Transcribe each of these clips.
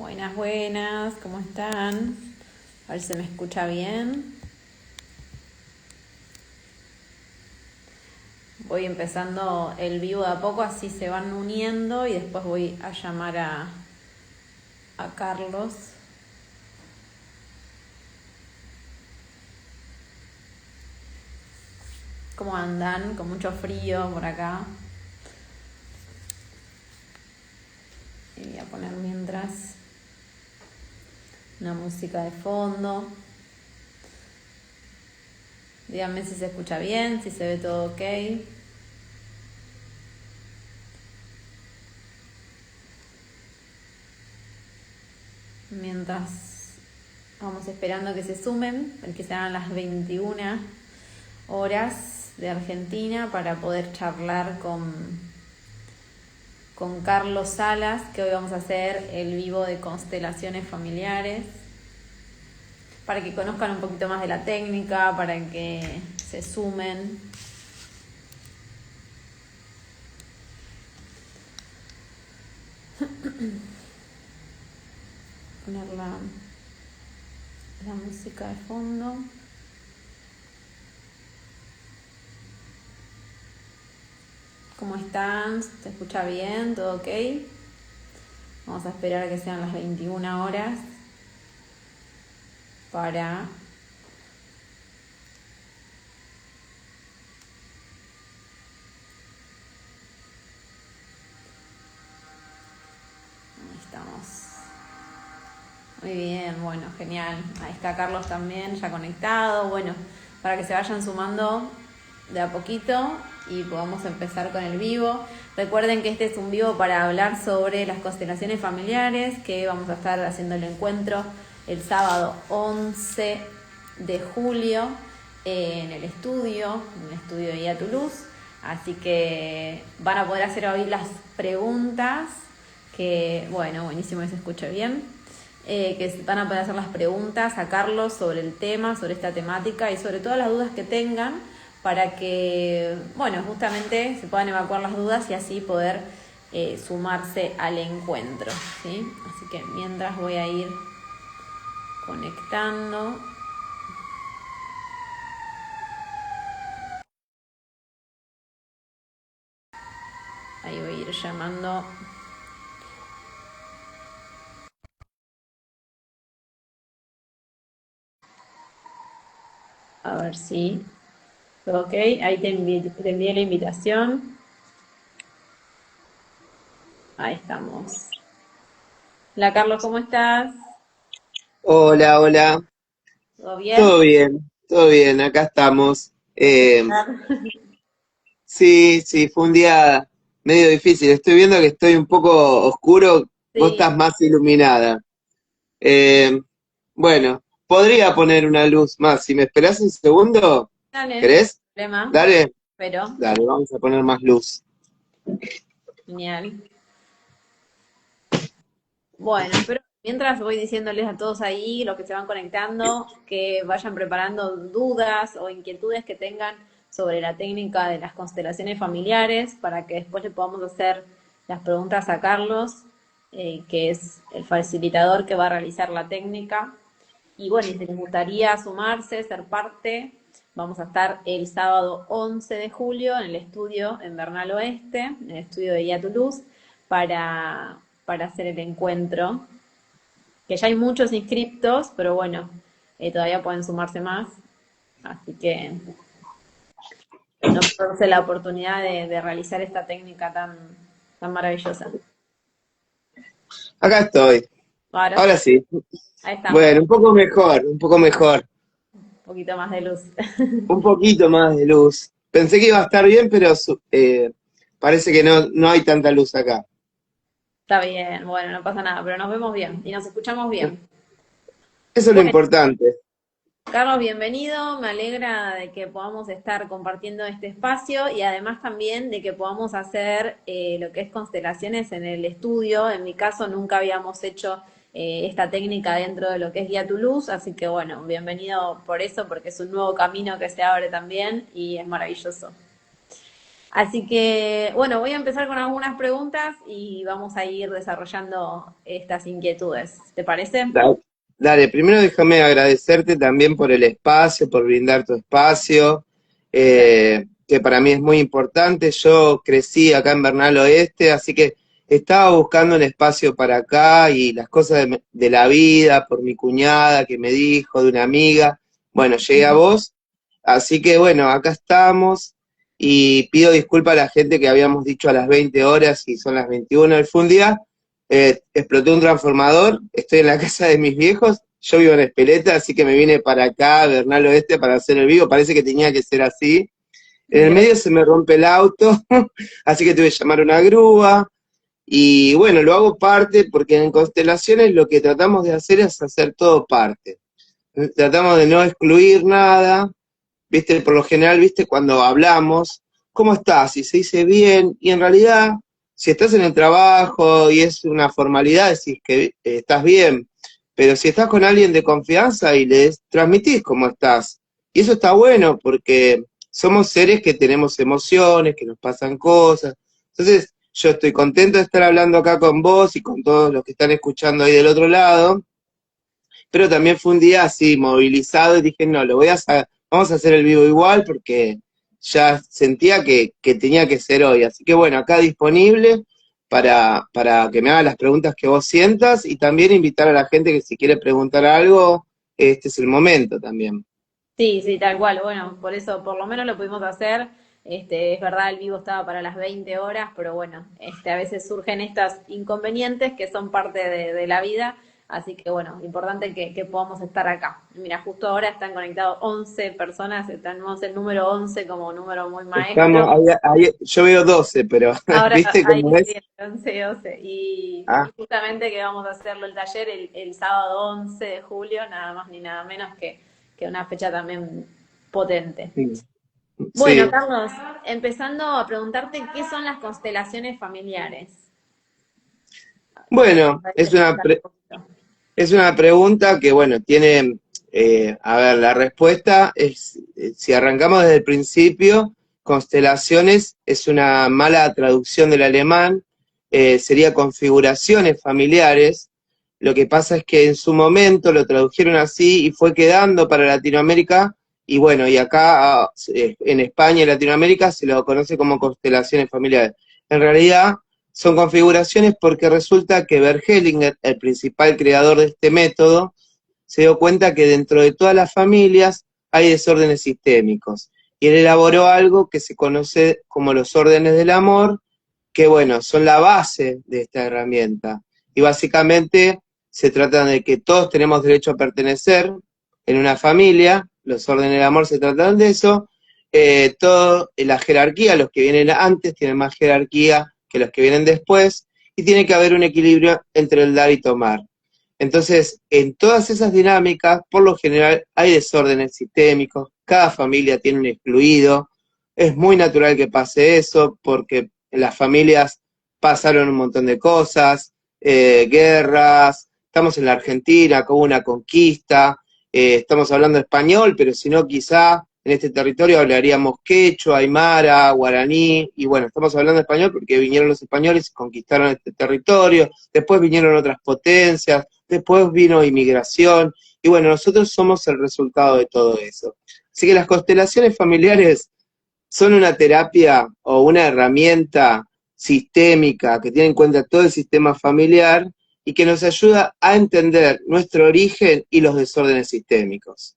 Buenas, buenas, ¿cómo están? A ver si se me escucha bien. Voy empezando el vivo de a poco, así se van uniendo y después voy a llamar a Carlos. ¿Cómo andan? Con mucho frío por acá. Y voy a poner mientras una música de fondo. Díganme si se escucha bien, si se ve todo ok. Mientras vamos esperando que se sumen, que sean las 21 horas de Argentina para poder charlar con Carlos Salas, que hoy vamos a hacer el vivo de constelaciones familiares, para que conozcan un poquito más de la técnica, para que se sumen. Poner la música de fondo. ¿Cómo están? ¿Se escucha bien? ¿Todo ok? Vamos a esperar a que sean las 21 horas para ahí estamos. Muy bien, bueno, genial. Ahí está Carlos también ya conectado. Bueno, para que se vayan sumando de a poquito y podamos empezar con el vivo. Recuerden que este es un vivo para hablar sobre las constelaciones familiares, que vamos a estar haciendo el encuentro el sábado 11 de julio en el estudio de IA Tu Luz. Así que van a poder hacer hoy las preguntas, que bueno, buenísimo que se escuche bien. Que van a poder hacer las preguntas a Carlos sobre el tema, sobre esta temática y sobre todas las dudas que tengan, para que, bueno, justamente se puedan evacuar las dudas y así poder sumarse al encuentro, ¿sí? Así que mientras voy a ir conectando. Ahí voy a ir llamando. A ver si. Ok, ahí te envié la invitación. Ahí estamos. Hola Carlos, ¿cómo estás? Hola, hola. ¿Todo bien? Todo bien, acá estamos. ¿De empezar? Sí, sí, fue un día medio difícil. Estoy viendo que estoy un poco oscuro, vos Sí, estás más iluminada. Eh, bueno, podría poner una luz más. Si me esperás un segundo, dale, no hay ¿querés? problema. Dale, Pero, dale, vamos a poner más luz. genial. Bueno, espero, mientras voy diciéndoles a todos ahí, los que se van conectando, que vayan preparando dudas o inquietudes que tengan sobre la técnica de las constelaciones familiares, para que después le podamos hacer las preguntas a Carlos, que es el facilitador que va a realizar la técnica. Y bueno, y si les gustaría sumarse, ser parte, vamos a estar el sábado 11 de julio en el estudio en Bernal Oeste, en el estudio de Guía Tu Luz, para hacer el encuentro. Que ya hay muchos inscriptos, pero bueno, todavía pueden sumarse más. Así que no perderse la oportunidad de realizar esta técnica tan maravillosa. Acá estoy. Ahora Ahora sí, sí. ahí estamos, Bueno, un poco mejor, un poco mejor. un poquito más de luz. Un poquito más de luz. Pensé que iba a estar bien, pero parece que no hay tanta luz acá. Está bien, bueno, no pasa nada, pero nos vemos bien y nos escuchamos bien. Eso es lo Bueno, importante. Carlos, bienvenido. Me alegra de que podamos estar compartiendo este espacio y además también de que podamos hacer lo que es constelaciones en el estudio. En mi caso, nunca habíamos hecho esta técnica dentro de lo que es Guía Tu Luz, así que bueno, bienvenido por eso, porque es un nuevo camino que se abre también y es maravilloso. Así que, bueno, voy a empezar con algunas preguntas y vamos a ir desarrollando estas inquietudes. ¿Te parece? Da- Dale, primero déjame agradecerte también por el espacio, por brindar tu espacio, que para mí es muy importante. Yo crecí acá en Bernal Oeste, así que estaba buscando un espacio para acá y las cosas de la vida, por mi cuñada que me dijo, de una amiga. Bueno, llegué a vos, así que bueno, acá estamos y pido disculpas a la gente que habíamos dicho a las 20 horas y son las 21. Fue un día explotó un transformador, estoy en la casa de mis viejos, yo vivo en Espeleta, así que me vine para acá, a Bernal Oeste, para hacer el vivo, parece que tenía que ser así. En el medio se me rompe el auto, así que tuve que llamar a una grúa, y bueno, lo hago parte, porque en Constelaciones lo que tratamos de hacer es hacer todo parte. Tratamos de no excluir nada, viste, por lo general, viste, cuando hablamos, ¿cómo estás? Y se dice bien, y en realidad, si estás en el trabajo y es una formalidad, decís que estás bien, pero si estás con alguien de confianza y le transmitís cómo estás, y eso está bueno porque somos seres que tenemos emociones, que nos pasan cosas, entonces yo estoy contento de estar hablando acá con vos y con todos los que están escuchando ahí del otro lado, pero también fue un día así, movilizado, y dije, no, vamos a hacer el vivo igual, porque ya sentía que tenía que ser hoy. Así que bueno, acá disponible para que me hagan las preguntas que vos sientas, y también invitar a la gente que si quiere preguntar algo, este es el momento también. Sí, sí, tal cual. Bueno, por eso por lo menos lo pudimos hacer. Es verdad, el vivo estaba para las 20 horas, pero bueno, a veces surgen estas inconvenientes que son parte de la vida. Así que bueno, importante que podamos estar acá. Mira, justo ahora están conectados 11 personas, tenemos el número 11 como número muy Estamos, maestro. yo veo 12, pero Ahora ¿viste ahí cómo es? sí, 11, 12. Y Ah, justamente que vamos a hacerlo el taller el sábado 11 de julio, nada más ni nada menos que una fecha también potente. sí. Bueno, Sí. Carlos, empezando a preguntarte qué son las constelaciones familiares. Bueno, Para empezar un poquito. es una pregunta que, bueno, tiene, a ver, la respuesta es, si arrancamos desde el principio, constelaciones es una mala traducción del alemán, sería configuraciones familiares. Lo que pasa es que en su momento lo tradujeron así y fue quedando para Latinoamérica, y bueno, y acá en España y Latinoamérica se lo conoce como constelaciones familiares. En realidad son configuraciones porque resulta que Bert Hellinger, el principal creador de este método, se dio cuenta que dentro de todas las familias hay desórdenes sistémicos. Y él elaboró algo que se conoce como los órdenes del amor, que bueno, son la base de esta herramienta. Y básicamente se trata de que todos tenemos derecho a pertenecer en una familia, los órdenes del amor se tratan de eso, la jerarquía, los que vienen antes tienen más jerarquía que los que vienen después, y tiene que haber un equilibrio entre el dar y tomar. Entonces, en todas esas dinámicas, por lo general, hay desórdenes sistémicos, cada familia tiene un excluido, es muy natural que pase eso, porque en las familias pasaron un montón de cosas, guerras, estamos en la Argentina, como una conquista, estamos hablando español, pero si no, quizá en este territorio hablaríamos quechua, aymara, guaraní, y bueno, estamos hablando español porque vinieron los españoles y conquistaron este territorio, después vinieron otras potencias, después vino inmigración, y bueno, nosotros somos el resultado de todo eso. Así que las constelaciones familiares son una terapia o una herramienta sistémica que tiene en cuenta todo el sistema familiar y que nos ayuda a entender nuestro origen y los desórdenes sistémicos.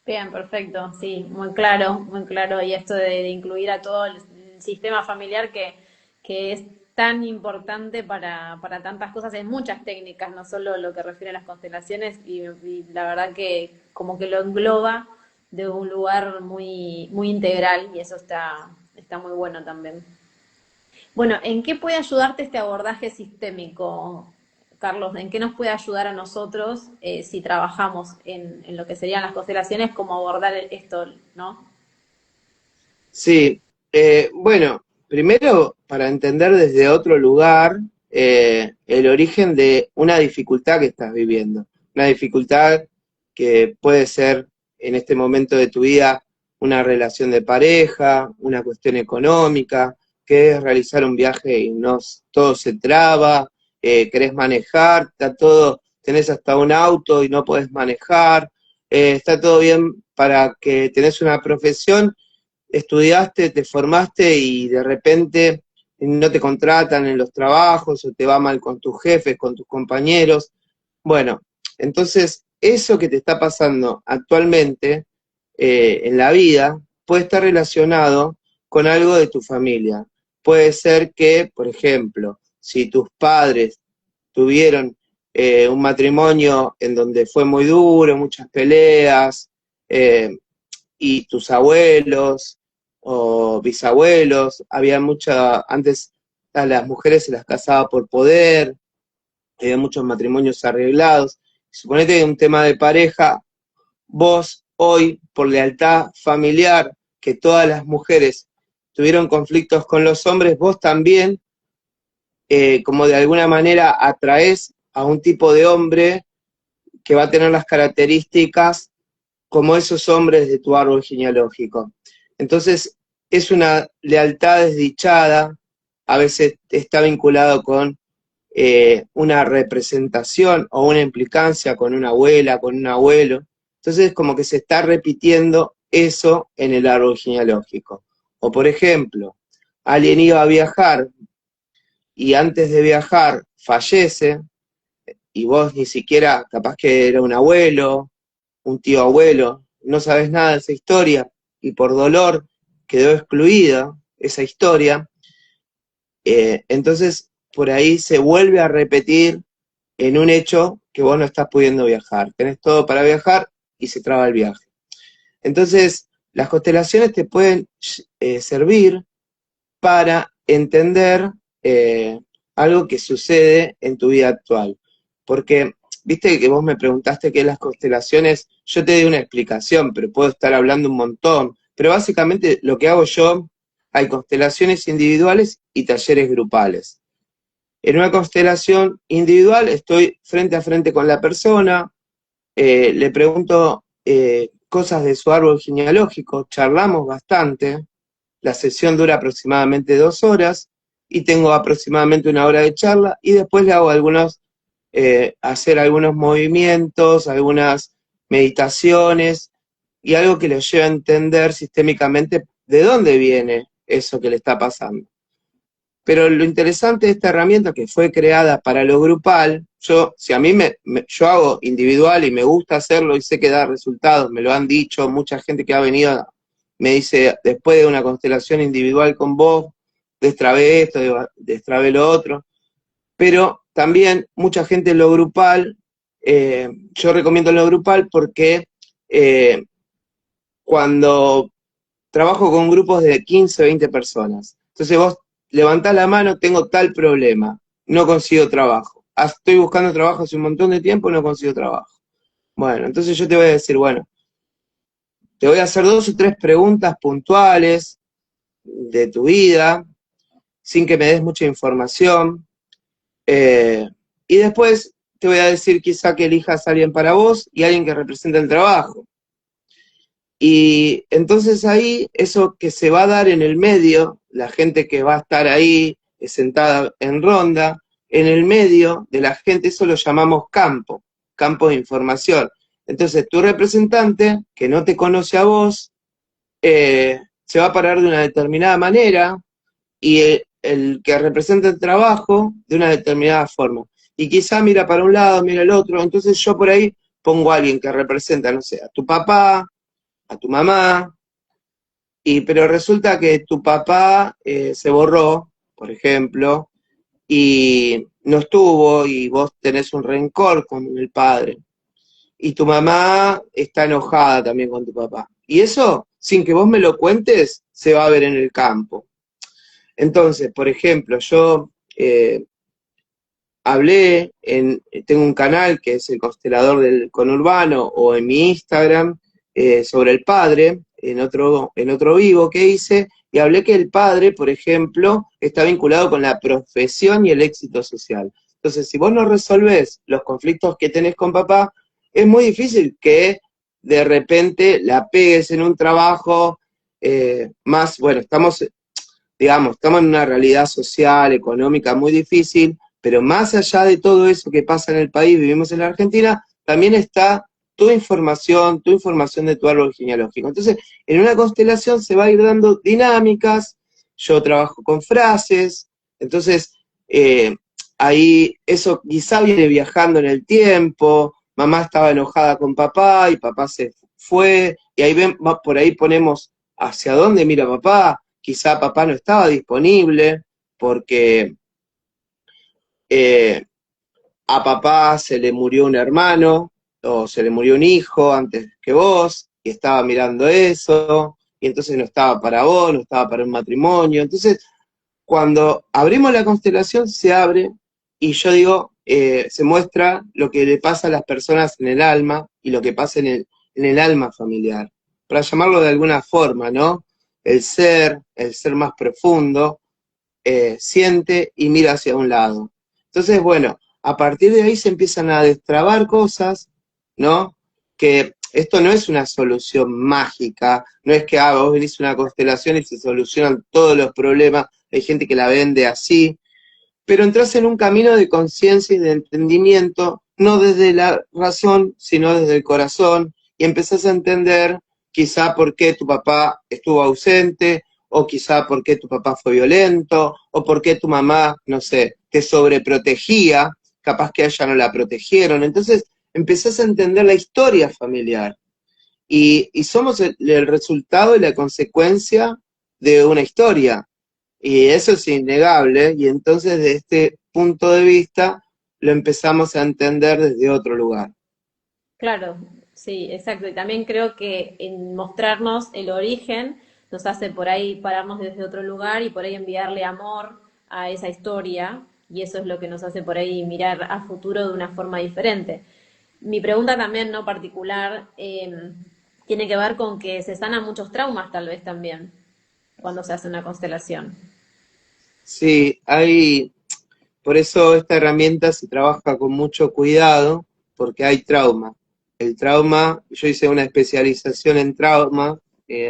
Bien, perfecto, sí, muy claro, muy claro. Y esto de incluir a todo el sistema familiar que es tan importante para tantas cosas, en muchas técnicas, no solo lo que refiere a las constelaciones, y la verdad que como que lo engloba de un lugar muy, muy integral, y eso está muy bueno también. Bueno, ¿en qué puede ayudarte este abordaje sistémico, Carlos? ¿En qué nos puede ayudar a nosotros si trabajamos en lo que serían las constelaciones, cómo abordar esto, ¿no? Sí, bueno, primero para entender desde otro lugar el origen de una dificultad que estás viviendo, una dificultad que puede ser en este momento de tu vida una relación de pareja, una cuestión económica, querés realizar un viaje y no todo se traba, querés manejar, está todo, tenés hasta un auto y no podés manejar, está todo bien para que tenés una profesión, estudiaste, te formaste y de repente no te contratan en los trabajos o te va mal con tus jefes, con tus compañeros. Bueno, entonces eso que te está pasando actualmente en la vida puede estar relacionado con algo de tu familia. Puede ser que, por ejemplo, si tus padres tuvieron un matrimonio en donde fue muy duro, muchas peleas, y tus abuelos o bisabuelos, había mucha, antes a las mujeres se las casaba por poder, había muchos matrimonios arreglados. Suponete que un tema de pareja, vos hoy, por lealtad familiar, que todas las mujeres tuvieron conflictos con los hombres, vos también, como de alguna manera atraes a un tipo de hombre que va a tener las características como esos hombres de tu árbol genealógico. Entonces, es una lealtad desdichada, a veces está vinculado con una representación o una implicancia con una abuela, con un abuelo. Entonces, como que se está repitiendo eso en el árbol genealógico. O, por ejemplo, alguien iba a viajar y antes de viajar fallece, y vos ni siquiera, capaz que era un abuelo, un tío abuelo, no sabes nada de esa historia, y por dolor quedó excluida esa historia, entonces por ahí se vuelve a repetir en un hecho que vos no estás pudiendo viajar. Tenés todo para viajar y se traba el viaje. Entonces, las constelaciones te pueden servir para entender algo que sucede en tu vida actual. Porque, viste que vos me preguntaste qué es las constelaciones, yo te di una explicación, pero puedo estar hablando un montón. Pero básicamente lo que hago yo, hay constelaciones individuales y talleres grupales. En una constelación individual estoy frente a frente con la persona, le pregunto cosas de su árbol genealógico, charlamos bastante, la sesión dura aproximadamente 2 horas y tengo aproximadamente 1 hora de charla y después le hago hacer algunos movimientos, algunas meditaciones y algo que le lleve a entender sistémicamente de dónde viene eso que le está pasando. Pero lo interesante de esta herramienta que fue creada para lo grupal, si a mí yo hago individual y me gusta hacerlo y sé que da resultados, me lo han dicho, mucha gente que ha venido me dice, después de una constelación individual con vos, destrabé esto, destrabé lo otro, pero también mucha gente en lo grupal, yo recomiendo lo grupal porque cuando trabajo con grupos de 15, 20 personas, entonces vos levantás la mano, tengo tal problema, no consigo trabajo, estoy buscando trabajo hace un montón de tiempo y no consigo trabajo. Bueno, entonces yo te voy a decir, bueno, te voy a hacer 2 o 3 preguntas puntuales de tu vida, sin que me des mucha información, y después te voy a decir quizá que elijas a alguien para vos y alguien que represente el trabajo. Y entonces ahí, eso que se va a dar en el medio, la gente que va a estar ahí sentada en ronda, en el medio de la gente, eso lo llamamos campo de información. Entonces tu representante, que no te conoce a vos, se va a parar de una determinada manera y el que representa el trabajo de una determinada forma. Y quizá mira para un lado, mira el otro, entonces yo por ahí pongo a alguien que representa, no sé, a tu papá, a tu mamá, pero resulta que tu papá se borró, por ejemplo, y no estuvo, y vos tenés un rencor con el padre. Y tu mamá está enojada también con tu papá. Y eso, sin que vos me lo cuentes, se va a ver en el campo. Entonces, por ejemplo, yo tengo un canal que es el Constelador del Conurbano, o en mi Instagram, sobre el padre, en otro vivo que hice, y hablé que el padre, por ejemplo, está vinculado con la profesión y el éxito social. Entonces, si vos no resolvés los conflictos que tenés con papá, es muy difícil que de repente la pegues en un trabajo más, bueno, estamos en una realidad social, económica muy difícil, pero más allá de todo eso que pasa en el país, vivimos en la Argentina, también está tu información de tu árbol genealógico. Entonces, en una constelación se va a ir dando dinámicas, yo trabajo con frases, entonces ahí eso quizá viene viajando en el tiempo, mamá estaba enojada con papá y papá se fue, y ahí por ahí ponemos hacia dónde mira papá, quizá papá no estaba disponible porque eh, a papá se le murió un hermano o se le murió un hijo antes que vos y estaba mirando eso y entonces no estaba para vos, no estaba para un matrimonio. Entonces, cuando abrimos la constelación se abre y yo digo, se muestra lo que le pasa a las personas en el alma y lo que pasa en el alma familiar, para llamarlo de alguna forma, ¿no? El ser más profundo, siente y mira hacia un lado. Entonces, bueno, a partir de ahí se empiezan a destrabar cosas, ¿no? Que esto no es una solución mágica, no es que vos venís a una constelación y se solucionan todos los problemas, hay gente que la vende así, pero entras en un camino de conciencia y de entendimiento, no desde la razón, sino desde el corazón, y empezás a entender quizá por qué tu papá estuvo ausente, o quizá por qué tu papá fue violento, o por qué tu mamá, no sé, te sobreprotegía, capaz que a ella no la protegieron. Entonces empezás a entender la historia familiar, y somos el resultado y la consecuencia de una historia. Y eso es innegable, y entonces de este punto de vista lo empezamos a entender desde otro lugar. Claro, sí, exacto. Y también creo que en mostrarnos el origen nos hace por ahí pararnos desde otro lugar y por ahí enviarle amor a esa historia y eso es lo que nos hace por ahí mirar a futuro de una forma diferente. Mi pregunta también, no particular, tiene que ver con que se sanan muchos traumas tal vez también cuando se hace una constelación. Sí, por eso esta herramienta se trabaja con mucho cuidado, porque hay trauma. El trauma, yo hice una especialización en trauma,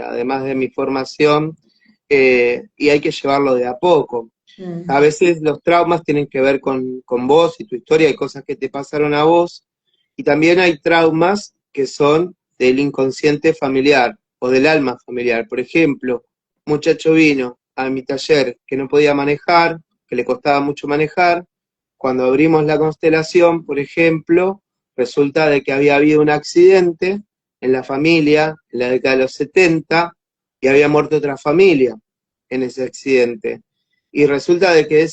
además de mi formación, y hay que llevarlo de a poco. A Mm, veces los traumas tienen que ver con vos y tu historia, hay cosas que te pasaron a vos, y también hay traumas que son del inconsciente familiar o del alma familiar. Por ejemplo, un muchacho vino a mi taller que no podía manejar, que le costaba mucho manejar. Cuando abrimos la constelación, por ejemplo, resulta de que había habido un accidente en la familia en la década de los 70 y había muerto otra familia en ese accidente. Y resulta de que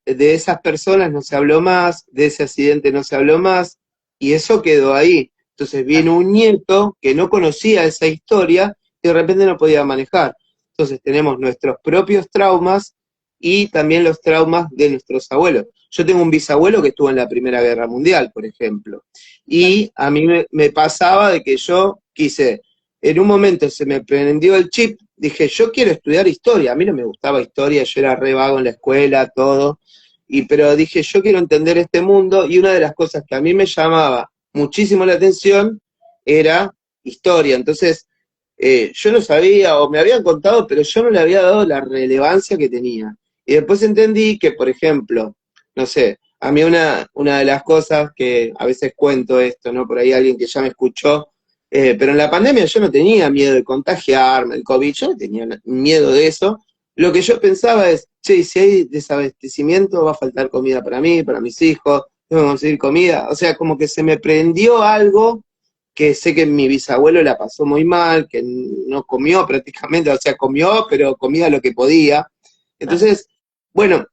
de esas personas no se habló más, de ese accidente no se habló más, y eso quedó ahí. Entonces vino un nieto que no conocía esa historia y de repente no podía manejar. Entonces tenemos nuestros propios traumas y también los traumas de nuestros abuelos. Yo tengo un bisabuelo que estuvo en la Primera Guerra Mundial, por ejemplo, y a mí me pasaba de que yo quise, en un momento se me prendió el chip, dije, yo quiero estudiar historia, a mí no me gustaba historia, yo era re vago en la escuela, todo, pero dije, yo quiero entender este mundo, y una de las cosas que a mí me llamaba muchísimo la atención era historia. Entonces, yo no sabía, o me habían contado, pero yo no le había dado la relevancia que tenía. Y después entendí que, por ejemplo, no sé, a mí una de las cosas que a veces cuento esto, ¿no? Por ahí alguien que ya me escuchó, pero en la pandemia yo no tenía miedo de contagiarme, el COVID, yo no tenía miedo de eso. Lo que yo pensaba es, che, si hay desabastecimiento, va a faltar comida para mí, para mis hijos, tengo que conseguir comida. O sea, como que se me prendió algo que sé que mi bisabuelo la pasó muy mal, que no comió prácticamente, o sea, comió, pero comía lo que podía. claro. Entonces, bueno,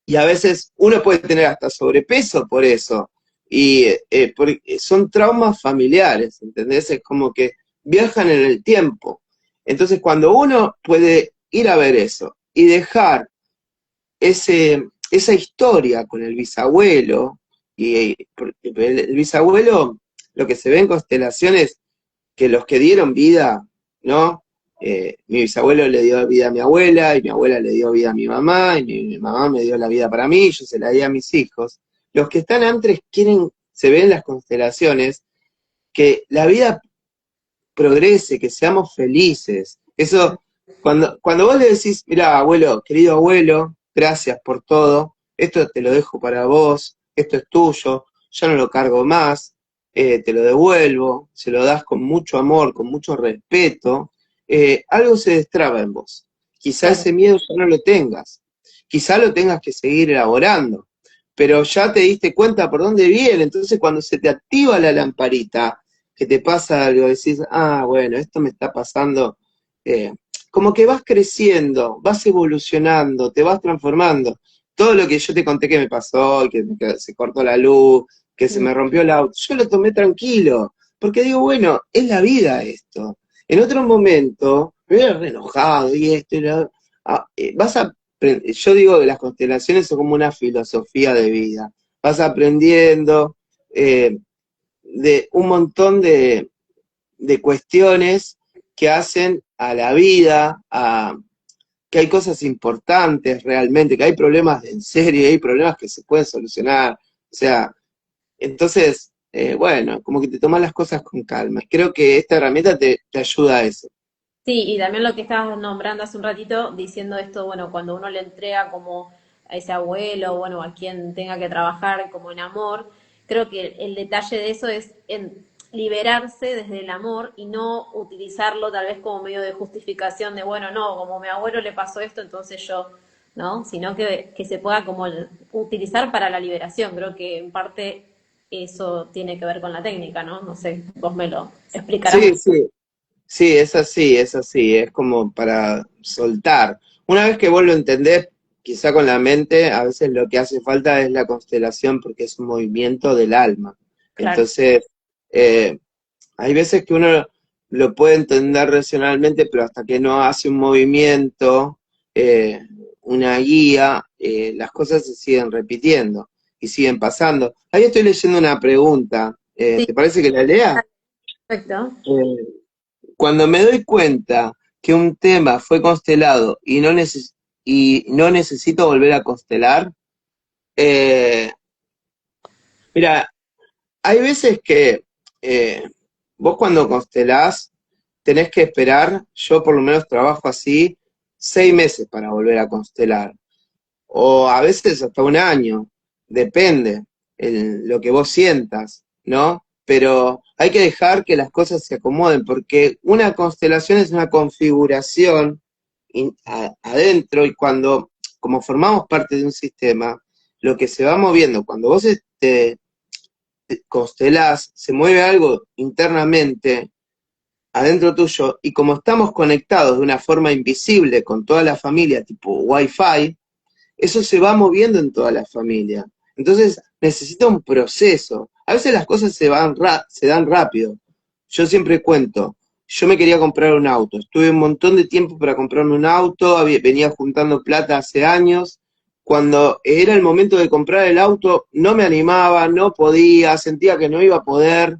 y a veces uno puede tener hasta sobrepeso por eso, y porque son traumas familiares, ¿entendés? Es como que viajan en el tiempo. Entonces, cuando uno puede ir a ver eso y dejar esa historia con el bisabuelo, y el bisabuelo, lo que se ve en constelaciones, que los que dieron vida, ¿no? Mi bisabuelo le dio vida a mi abuela, y mi abuela le dio vida a mi mamá, y mi mamá me dio la vida para mí, y yo se la di a mis hijos. Los que están antes se ven en las constelaciones, que la vida progrese, que seamos felices. Eso, cuando vos le decís, mira, abuelo, querido abuelo, gracias por todo, esto te lo dejo para vos, esto es tuyo, ya no lo cargo más, te lo devuelvo, se lo das con mucho amor, con mucho respeto, algo se destraba en vos. Quizá Claro. ese miedo ya no lo tengas, quizá lo tengas que seguir elaborando, pero ya te diste cuenta por dónde viene, entonces cuando se te activa la lamparita, que te pasa algo, decís, ah, bueno, esto me está pasando, eh, como que vas creciendo, vas evolucionando, te vas transformando. Todo lo que yo te conté que me pasó, que se cortó la luz, que se Mm. me rompió el auto, yo lo tomé tranquilo, porque digo, bueno, es la vida esto. En otro momento, me hubiera re enojado y esto y lo... yo digo que las constelaciones son como una filosofía de vida. Vas aprendiendo de un montón de cuestiones que hacen a la vida, que hay cosas importantes realmente, que hay problemas en serio, hay problemas que se pueden solucionar. O sea, entonces, bueno, como que te tomas las cosas con calma. Creo que esta herramienta te ayuda a eso. Sí, y también lo que estabas nombrando hace un ratito, diciendo esto, bueno, cuando uno le entrega como a ese abuelo, bueno, a quien tenga que trabajar como en amor, creo que el detalle de eso es en liberarse desde el amor y no utilizarlo tal vez como medio de justificación de, bueno, no, como a mi abuelo le pasó esto, entonces yo, ¿no? Sino que se pueda como utilizar para la liberación. Creo que en parte eso tiene que ver con la técnica, ¿no? No sé, vos me lo explicarás Sí, mejor. sí, sí, es así, es como para soltar. Una vez que vos lo entendés, quizá con la mente, a veces lo que hace falta es la constelación porque es un movimiento del alma. Claro. Entonces, eh, hay veces que uno lo puede entender racionalmente, pero hasta que no hace un movimiento, una guía, las cosas se siguen repitiendo y siguen pasando. Ahí estoy leyendo una pregunta. Sí, ¿Te parece que la lea? perfecto. Cuando me doy cuenta que un tema fue constelado y no necesito volver a constelar, eh, mira, hay veces que eh, vos cuando constelás tenés que esperar, yo por lo menos trabajo así, 6 meses para volver a constelar, o a veces hasta un año, depende lo que vos sientas, ¿no? Pero hay que dejar que las cosas se acomoden, porque una constelación es una configuración adentro y cuando, como formamos parte de un sistema, lo que se va moviendo, cuando vos te constelás, se mueve algo internamente adentro tuyo y como estamos conectados de una forma invisible con toda la familia, tipo Wi-Fi, eso se va moviendo en toda la familia. Entonces necesita un proceso. A veces las cosas se dan rápido. Yo siempre cuento, yo me quería comprar un auto, estuve un montón de tiempo para comprarme un auto, venía juntando plata hace años. Cuando era el momento de comprar el auto, no me animaba, no podía, sentía que no iba a poder,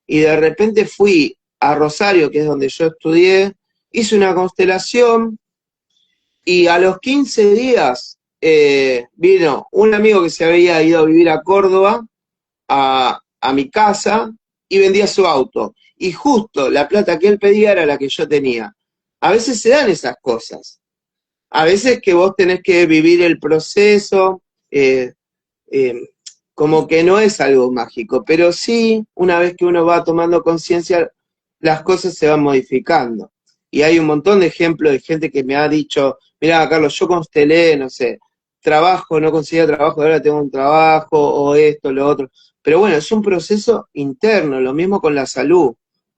y de repente fui a Rosario, que es donde yo estudié, hice una constelación, y a los 15 días vino un amigo que se había ido a vivir a Córdoba, a mi casa, y vendía su auto. Y justo la plata que él pedía era la que yo tenía. A veces se dan esas cosas. A veces que vos tenés que vivir el proceso, eh, eh, como que no es algo mágico, pero sí, una vez que uno va tomando conciencia, las cosas se van modificando. Y hay un montón de ejemplos de gente que me ha dicho, mira, Carlos, yo constelé, no sé, trabajo, no conseguía trabajo, ahora tengo un trabajo, o esto, lo otro. Pero bueno, es un proceso interno, lo mismo con la salud.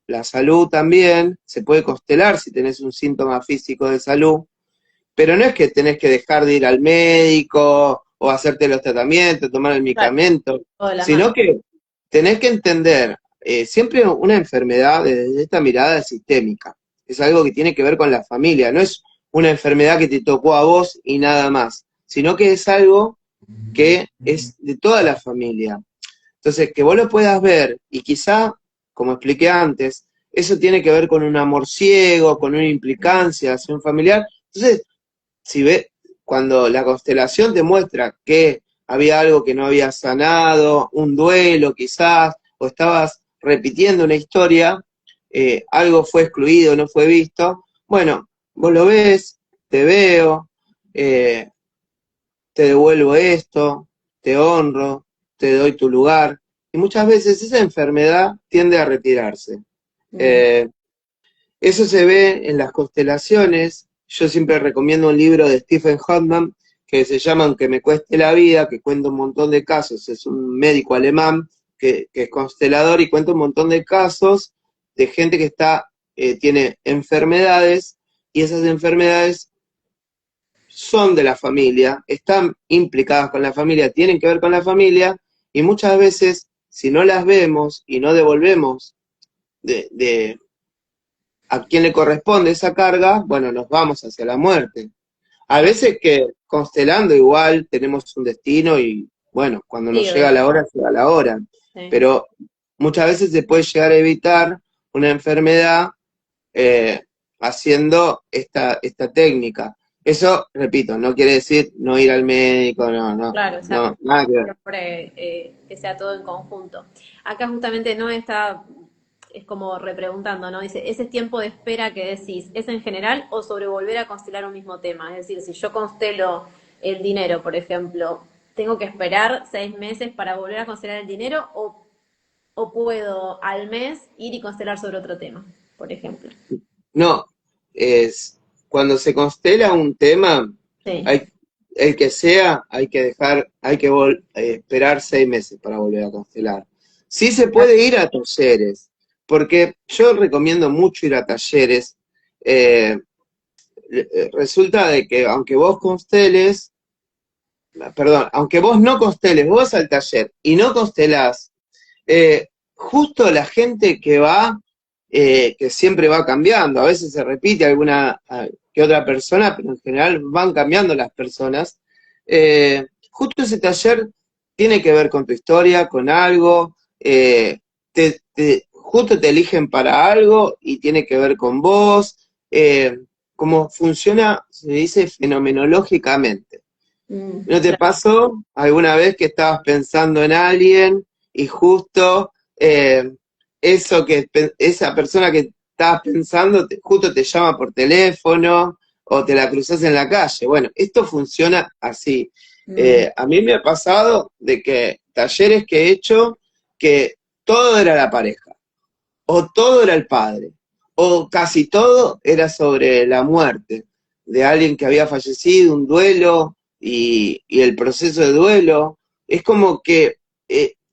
La salud también se puede constelar si tenés un síntoma físico de salud, pero no es que tenés que dejar de ir al médico o hacerte los tratamientos, tomar el Claro, medicamento, todo de la mano. sino que tenés que entender siempre una enfermedad desde esta mirada sistémica. Es algo que tiene que ver con la familia, no es una enfermedad que te tocó a vos y nada más, sino que es algo que es de toda la familia. Entonces, que vos lo puedas ver y quizá, como expliqué antes, eso tiene que ver con un amor ciego, con una implicancia hacia un familiar. Entonces, si ve, cuando la constelación te muestra que había algo que no había sanado, un duelo quizás, o estabas repitiendo una historia, algo fue excluido, no fue visto, bueno, vos lo ves, te veo, eh, te devuelvo esto, te honro, te doy tu lugar, y muchas veces esa enfermedad tiende a retirarse. Mm. Eh, Eso se ve en las constelaciones. Yo siempre recomiendo un libro de Stephen Hoffman que se llama Aunque me cueste la vida, que cuenta un montón de casos. Es un médico alemán que es constelador y cuenta un montón de casos de gente que tiene enfermedades y esas enfermedades son de la familia, están implicadas con la familia, tienen que ver con la familia y muchas veces si no las vemos y no devolvemos de a quién le corresponde esa carga, bueno, nos vamos hacia la muerte. A Claro. veces que constelando igual tenemos un destino y bueno, cuando Sí, nos llega la hora, llega la hora. sí. Pero muchas veces se puede llegar a evitar una enfermedad eh, haciendo esta técnica. Eso, repito, no quiere decir no ir al médico, Claro, exacto. no, nada que ver. Siempre que sea todo en conjunto. Acá justamente no está, es como repreguntando, ¿no? Dice, ¿ese tiempo de espera que decís, es en general o sobre volver a constelar un mismo tema? Es decir, si yo constelo el dinero, por ejemplo, ¿tengo que esperar 6 meses para volver a constelar el dinero o puedo al mes ir y constelar sobre otro tema, por ejemplo? No, es cuando se constela un tema, Sí. hay, el que sea, hay que dejar, esperar 6 meses para volver a constelar. Sí se puede ir a talleres, porque yo recomiendo mucho ir a talleres. eh, Resulta de que aunque vos consteles, perdón, aunque vos no consteles, vos vas al taller y no constelás, justo la gente que va, que siempre va cambiando, a veces se repite alguna que otra persona, pero en general van cambiando las personas. Justo ese taller tiene que ver con tu historia, con algo, justo te eligen para algo y tiene que ver con vos, cómo funciona, se dice fenomenológicamente. ¿No te Claro. pasó alguna vez que estabas pensando en alguien y justo esa persona que estabas pensando justo te llama por teléfono o te la cruzas en la calle? Bueno, esto funciona así. Mm, A mí me ha pasado de que talleres que he hecho que todo era la pareja, o todo era el padre, o casi todo era sobre la muerte de alguien que había fallecido, un duelo y el proceso de duelo. Es como que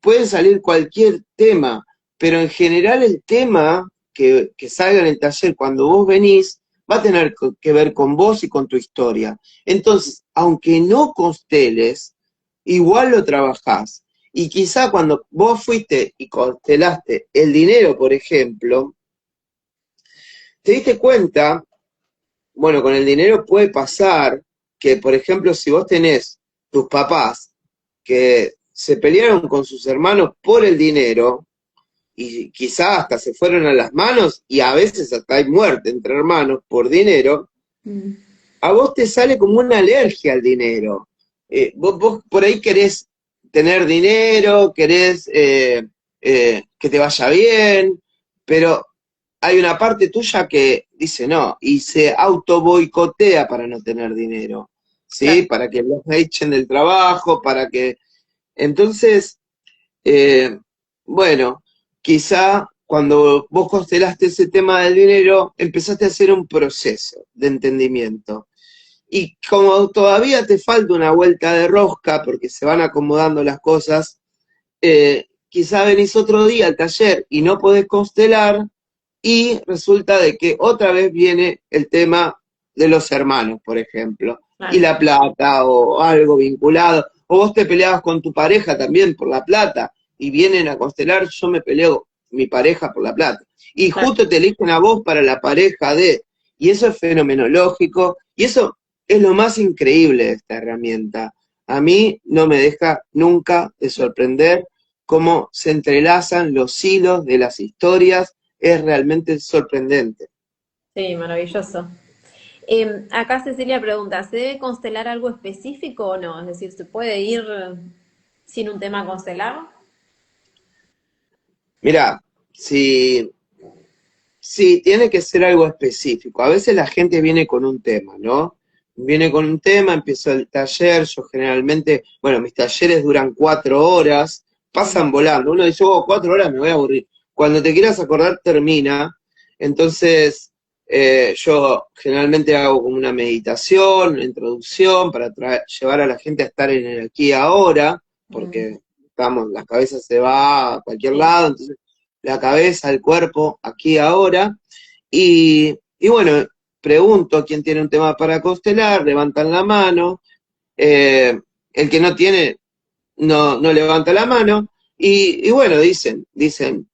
puede salir cualquier tema, pero en general el tema que salga en el taller cuando vos venís va a tener que ver con vos y con tu historia. Entonces, aunque no consteles, igual lo trabajás. Y quizá cuando vos fuiste y constelaste el dinero, por ejemplo, te diste cuenta, bueno, con el dinero puede pasar que, por ejemplo, si vos tenés tus papás que se pelearon con sus hermanos por el dinero, y quizá hasta se fueron a las manos, y a veces hasta hay muerte entre hermanos por dinero, mm, a vos te sale como una alergia al dinero. Vos por ahí querés tener dinero, querés que te vaya bien, pero hay una parte tuya que dice no, y se auto boicotea para no tener dinero, ¿sí? claro. Para que los echen del trabajo, para que... Entonces, eh, bueno, quizá cuando vos constelaste ese tema del dinero, empezaste a hacer un proceso de entendimiento y como todavía te falta una vuelta de rosca, porque se van acomodando las cosas, quizá venís otro día al taller y no podés constelar, y resulta de que otra vez viene el tema de los hermanos, por ejemplo, y Claro. la plata o algo vinculado, o vos te peleabas con tu pareja también por la plata, y vienen a constelar, yo me peleo mi pareja por la plata, y Claro. justo te eligen a vos para la pareja de, y eso es fenomenológico, y eso es lo más increíble de esta herramienta. A mí no me deja nunca de sorprender cómo se entrelazan los hilos de las historias, es realmente sorprendente. Sí, maravilloso. Acá Cecilia pregunta, ¿se debe constelar algo específico o no? Es decir, ¿se puede ir sin un tema a constelar? Mirá, si Sí, tiene que ser algo específico. A veces la gente viene con un tema, ¿no? Viene con un tema, empieza el taller, yo generalmente, bueno, mis talleres duran 4 horas, Mm, pasan volando. Uno dice, oh, 4 horas me voy a aburrir. Cuando te quieras acordar, termina. Entonces, yo generalmente hago como una meditación, una introducción para llevar a la gente a estar en el aquí y ahora, mm, porque estamos, la cabeza se va a cualquier sí, lado, entonces la cabeza, el cuerpo, aquí ahora. Y bueno, pregunto quién tiene un tema para constelar, levantan la mano, el que no tiene no levanta la mano, y bueno, dicen,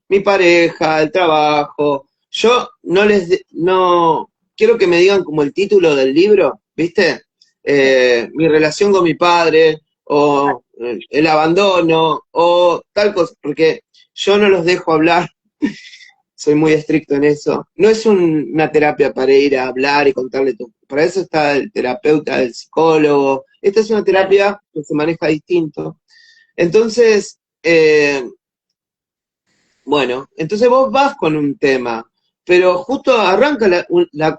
mi pareja, el trabajo, yo no, quiero que me digan como el título del libro, ¿viste? sí, Mi relación con mi padre, o el abandono, o tal cosa, porque yo no los dejo hablar, soy muy estricto en eso. No es una terapia para ir a hablar y contarle todo. Para eso está el terapeuta, el psicólogo. Esta es una claro, terapia que se maneja distinto. Entonces, bueno, entonces vos vas con un tema, pero justo arranca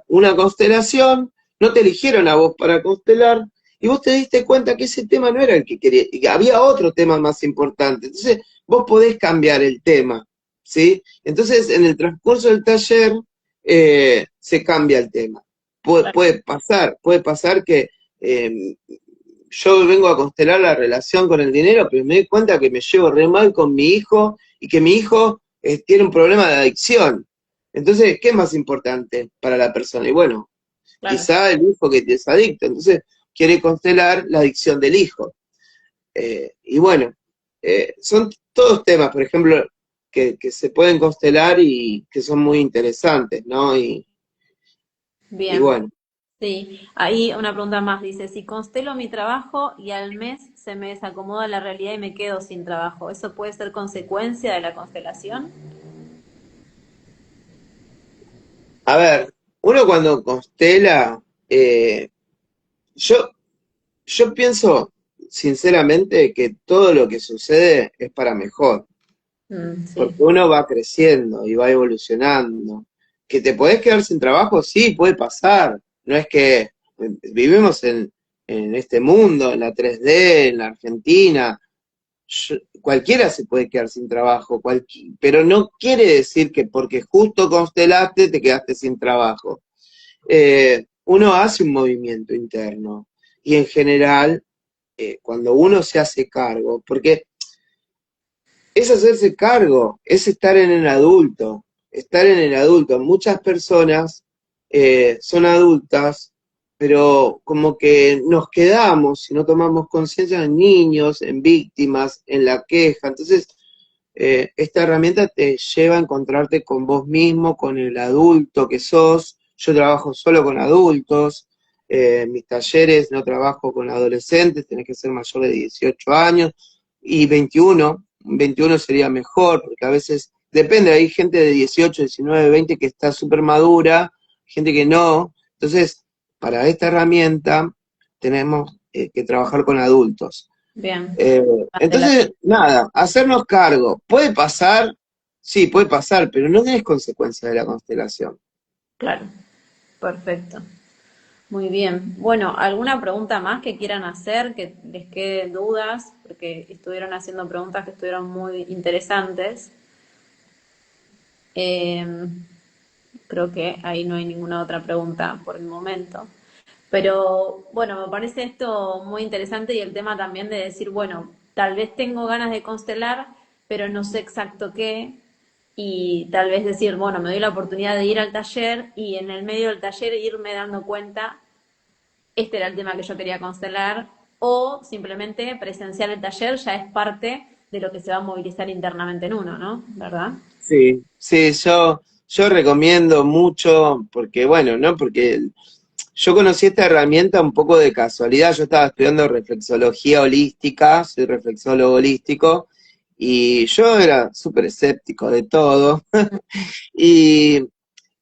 una constelación, no te eligieron a vos para constelar, y vos te diste cuenta que ese tema no era el que querías, y que había otro tema más importante. Entonces, vos podés cambiar el tema, ¿sí? Entonces, en el transcurso del taller, se cambia el tema. claro. Puede pasar que yo vengo a constelar la relación con el dinero, pero me doy cuenta que me llevo re mal con mi hijo y que mi hijo tiene un problema de adicción. Entonces, ¿qué es más importante para la persona? Y bueno, Claro. quizá el hijo que es adicto, entonces quiere constelar la adicción del hijo. Y bueno, son todos temas, por ejemplo, que se pueden constelar y que son muy interesantes, ¿no? Y Bien. bueno. Sí, ahí una pregunta más. Dice, si constelo mi trabajo y al mes se me desacomoda la realidad y me quedo sin trabajo, ¿eso puede ser consecuencia de la constelación? A ver, uno cuando constela, eh, yo Yo pienso, sinceramente, que todo lo que sucede es para mejor, Mm, sí, porque uno va creciendo y va evolucionando. ¿Que te podés quedar sin trabajo? Sí, puede pasar. No es que vivimos en este mundo, en la 3D, en la Argentina. Cualquiera se puede quedar sin trabajo, pero no quiere decir que porque justo constelaste te quedaste sin trabajo. Uno hace un movimiento interno y en general cuando uno se hace cargo, porque es hacerse cargo, es estar en el adulto, estar en el adulto. Muchas personas son adultas, pero como que nos quedamos, si no tomamos conciencia, en niños, en víctimas, en la queja. Entonces, esta herramienta te lleva a encontrarte con vos mismo, con el adulto que sos. Yo trabajo solo con adultos, en mis talleres no trabajo con adolescentes, tenés que ser mayor de 18 años y 21 sería mejor, porque a veces depende, hay gente de 18, 19, 20 que está súper madura, gente que no. Entonces, para esta herramienta tenemos que trabajar con adultos. bien. De la- Entonces, nada, hacernos cargo. ¿Puede pasar? Sí, puede pasar, pero no es consecuencia de la constelación. Claro, perfecto. Muy bien. Bueno, ¿alguna pregunta más que quieran hacer, que les queden dudas? Porque estuvieron haciendo preguntas que estuvieron muy interesantes. Eh, Creo que ahí no hay ninguna otra pregunta por el momento. Pero bueno, me parece esto muy interesante y el tema también de decir, bueno, tal vez tengo ganas de constelar, pero no sé exacto qué. Y tal vez decir, bueno, me doy la oportunidad de ir al taller y en el medio del taller irme dando cuenta, este era el tema que yo quería constelar, o simplemente presenciar el taller ya es parte de lo que se va a movilizar internamente en uno, ¿no? ¿Verdad? Sí, sí, yo recomiendo mucho, porque bueno, ¿no? Porque yo conocí esta herramienta un poco de casualidad. Yo estaba estudiando reflexología holística, soy reflexólogo holístico, y yo era súper escéptico de todo. Y,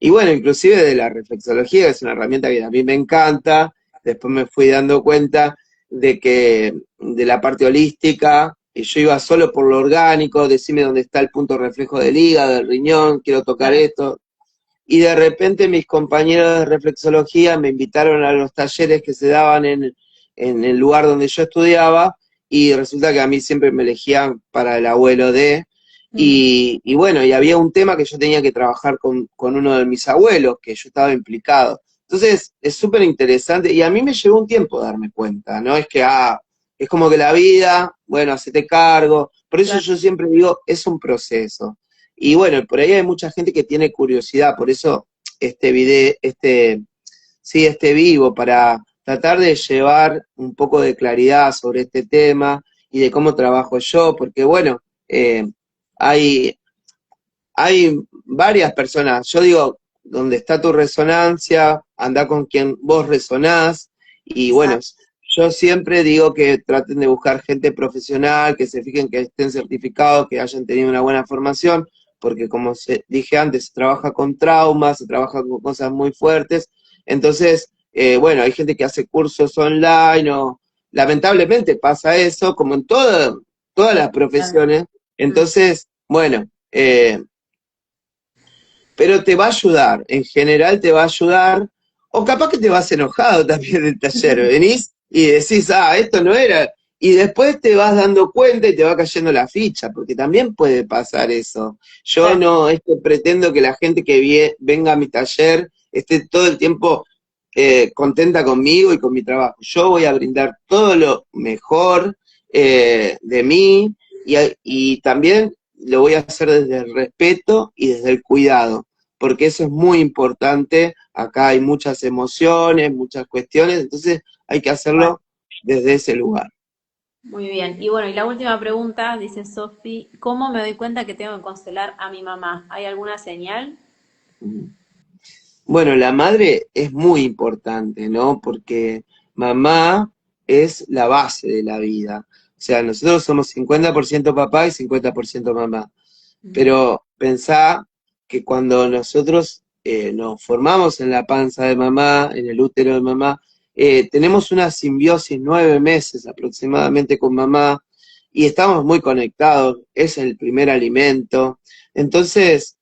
y bueno, inclusive de la reflexología, que es una herramienta que a mí me encanta, después me fui dando cuenta de que de la parte holística, y yo iba solo por lo orgánico, decime dónde está el punto reflejo del hígado, del riñón, quiero tocar Claro. esto. y de repente mis compañeros de reflexología me invitaron a los talleres que se daban en el lugar donde yo estudiaba, y resulta que a mí siempre me elegían para el abuelo de, Mm, y bueno, y había un tema que yo tenía que trabajar con uno de mis abuelos, que yo estaba implicado. Entonces, es súper interesante, y a mí me llevó un tiempo darme cuenta, ¿no? Es que, es como que la vida, bueno, hacete cargo, por eso claro, yo siempre digo, es un proceso. Y bueno, por ahí hay mucha gente que tiene curiosidad, por eso este video, sí, este vivo, para tratar de llevar un poco de claridad sobre este tema y de cómo trabajo yo, porque bueno, hay, hay varias personas, yo digo, donde está tu resonancia, anda con quien vos resonás, y bueno, exacto. yo siempre digo que traten de buscar gente profesional, que se fijen que estén certificados, que hayan tenido una buena formación, porque como dije antes, se trabaja con traumas, se trabaja con cosas muy fuertes, entonces, bueno, hay gente que hace cursos online, o lamentablemente pasa eso, como en todas Sí, las claro. profesiones, Mm, entonces, bueno, pero te va a ayudar, en general te va a ayudar, o capaz que te vas enojado también del taller, venís y decís, esto no era, y después te vas dando cuenta y te va cayendo la ficha, porque también puede pasar eso. Yo claro, no es que pretendo que la gente que venga a mi taller esté todo el tiempo contenta conmigo y con mi trabajo. Yo voy a brindar todo lo mejor de mí, y también lo voy a hacer desde el respeto y desde el cuidado, porque eso es muy importante. Acá hay muchas emociones, muchas cuestiones, entonces hay que vale. hacerlo desde ese lugar. Muy bien. Y bueno, y la última pregunta, dice Sofi, ¿cómo me doy cuenta que tengo que constelar a mi mamá? ¿Hay alguna señal? Bueno, la madre es muy importante, ¿no? Porque mamá es la base de la vida. O sea, nosotros somos 50% papá y 50% mamá. Mm, Pero pensá que cuando nosotros nos formamos en la panza de mamá, en el útero de mamá, tenemos una simbiosis 9 meses aproximadamente con mamá, y estamos muy conectados, es el primer alimento. Entonces,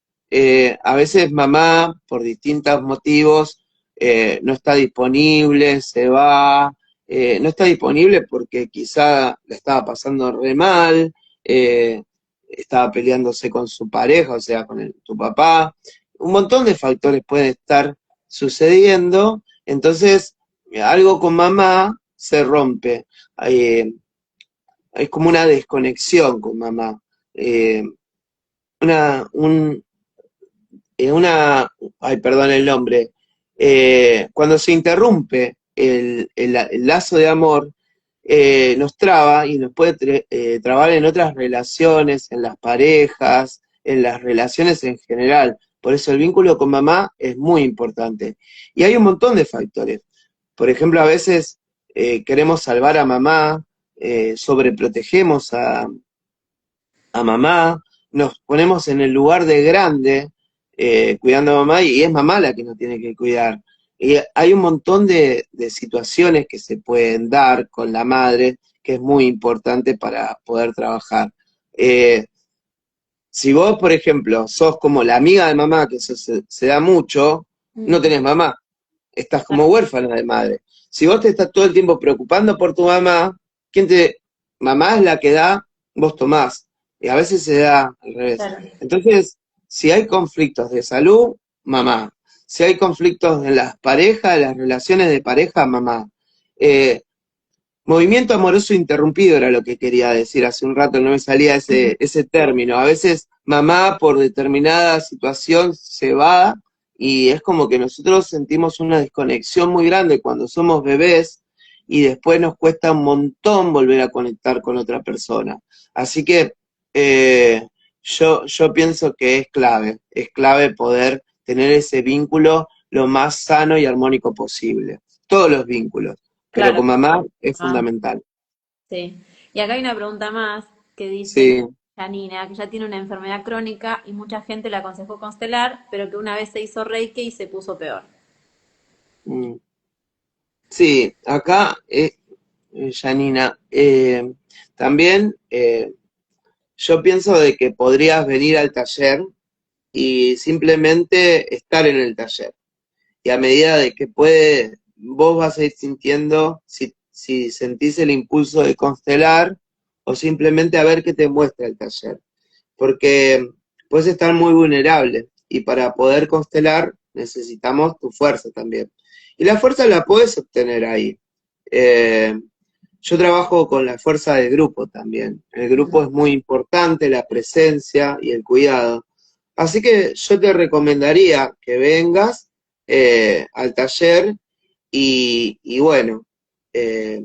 a veces mamá, por distintos motivos, no está disponible, se va, no está disponible porque quizá le estaba pasando re mal, estaba peleándose con su pareja, o sea, con tu papá. Un montón de factores pueden estar sucediendo, entonces algo con mamá se rompe. Eh, es como una desconexión con mamá. Eh, una, un, ay, perdón el nombre, cuando se interrumpe el lazo de amor, nos traba y nos puede trabar en otras relaciones, en las parejas, en las relaciones en general. Por eso el vínculo con mamá es muy importante. Y hay un montón de factores. Por ejemplo, a veces queremos salvar a mamá, sobreprotegemos a mamá, nos ponemos en el lugar de grande, cuidando a mamá, y es mamá la que nos tiene que cuidar. Y hay un montón de situaciones que se pueden dar con la madre, que es muy importante para poder trabajar. Eh, si vos, por ejemplo, sos como la amiga de mamá, que eso se da mucho, no mm, tenés mamá, estás como claro, huérfana de madre. Si vos te estás todo el tiempo preocupando por tu mamá, ¿quién te... mamá es la que da, vos tomás. Y a veces se da al revés. claro, Entonces, si hay conflictos de salud, mamá. Si hay conflictos en las parejas, en las relaciones de pareja, mamá. Eh, Movimiento amoroso interrumpido era lo que quería decir hace un rato, no me salía ese término. A veces mamá por determinada situación se va, y es como que nosotros sentimos una desconexión muy grande cuando somos bebés, y después nos cuesta un montón volver a conectar con otra persona. Así que eh, yo pienso que es clave poder tener ese vínculo lo más sano y armónico posible. Todos los vínculos, pero claro. con mamá es Ah, fundamental. sí. Y acá hay una pregunta más que dice Sí, Janina, que ya tiene una enfermedad crónica y mucha gente le aconsejó constelar, pero que una vez se hizo Reiki y se puso peor. mm, sí, acá, Janina, también yo pienso de que podrías venir al taller y simplemente estar en el taller. Y a medida de que vos vas a ir sintiendo si sentís el impulso de constelar o simplemente a ver qué te muestra el taller. Porque puedes estar muy vulnerable y para poder constelar necesitamos tu fuerza también. Y la fuerza la puedes obtener ahí. Eh, yo trabajo con la fuerza del grupo también. El grupo es muy importante, la presencia y el cuidado. Así que yo te recomendaría que vengas al taller y bueno, eh,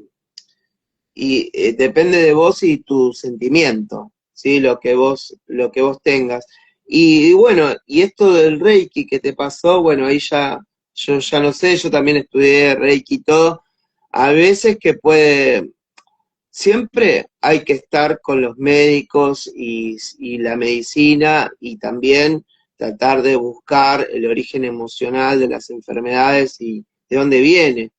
depende de vos y tu sentimiento, ¿sí? Lo que vos tengas. Y bueno, y esto del Reiki que te pasó, bueno, ahí ya, yo ya no sé, yo también estudié Reiki y todo. A veces siempre hay que estar con los médicos y la medicina y también tratar de buscar el origen emocional de las enfermedades y de dónde viene.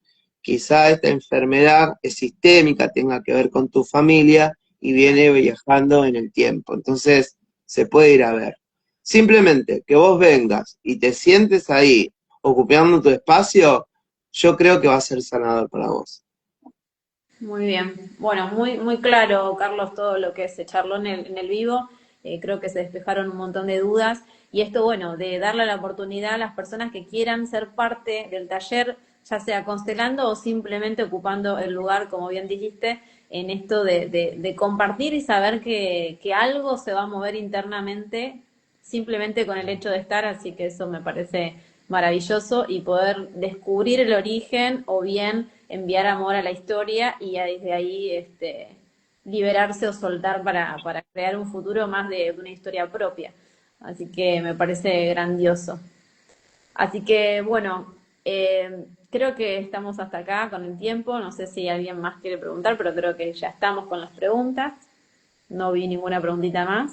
Quizá esta enfermedad es sistémica, tenga que ver con tu familia y viene viajando en el tiempo. Entonces, se puede ir a ver. Simplemente que vos vengas y te sientes ahí ocupando tu espacio, yo creo que va a ser sanador para vos. Muy bien. Bueno, muy claro, Carlos, todo lo que se charló en el vivo. Creo que se despejaron un montón de dudas. Y esto, bueno, de darle la oportunidad a las personas que quieran ser parte del taller, ya sea constelando o simplemente ocupando el lugar, como bien dijiste, en esto de compartir y saber que algo se va a mover internamente simplemente con el hecho de estar. Así que eso me parece maravilloso y poder descubrir el origen o bien enviar amor a la historia y desde ahí liberarse o soltar para crear un futuro más de una historia propia. Así que me parece grandioso. Así que bueno, creo que estamos hasta acá con el tiempo. No sé si alguien más quiere preguntar, pero creo que ya estamos con las preguntas. No vi ninguna preguntita más.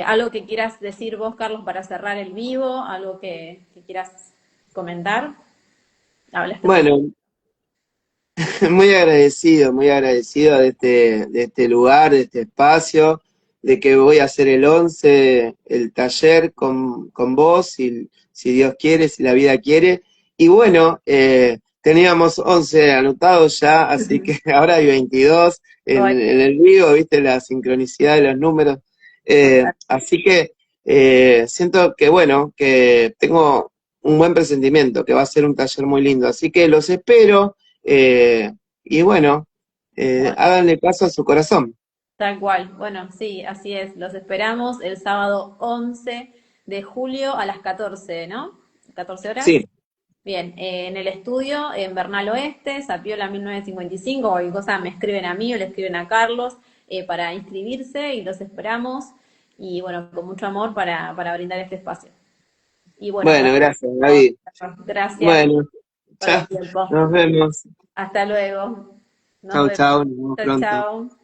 ¿Algo que quieras decir vos, Carlos, para cerrar el vivo? ¿Algo que quieras comentar? Hablaste mucho. Bueno, muy agradecido de este lugar, de este espacio, de que voy a hacer el 11 el taller con vos, si Dios quiere, si la vida quiere. Y bueno, teníamos 11 anotados ya, así que ahora hay 22 Ay, en el vivo, viste la sincronicidad de los números. total. Así que siento que, bueno, que tengo un buen presentimiento, que va a ser un taller muy lindo. Así que los espero. Y bueno, Bueno, háganle caso a su corazón. tal cual. Bueno, sí, así es. Los esperamos el sábado 11 de julio a las 14, ¿no? 14 horas. Sí, Bien, en el estudio, en Bernal Oeste, Sapiola 1955, cualquier cosa me escriben a mí o le escriben a Carlos para inscribirse y los esperamos. Y bueno, con mucho amor para brindar este espacio. Y bueno, bueno, gracias, David. gracias Bueno, por el chao, tiempo. nos vemos. Hasta luego. Nos Chau, vemos. chau, nos vemos Chao, pronto. chao.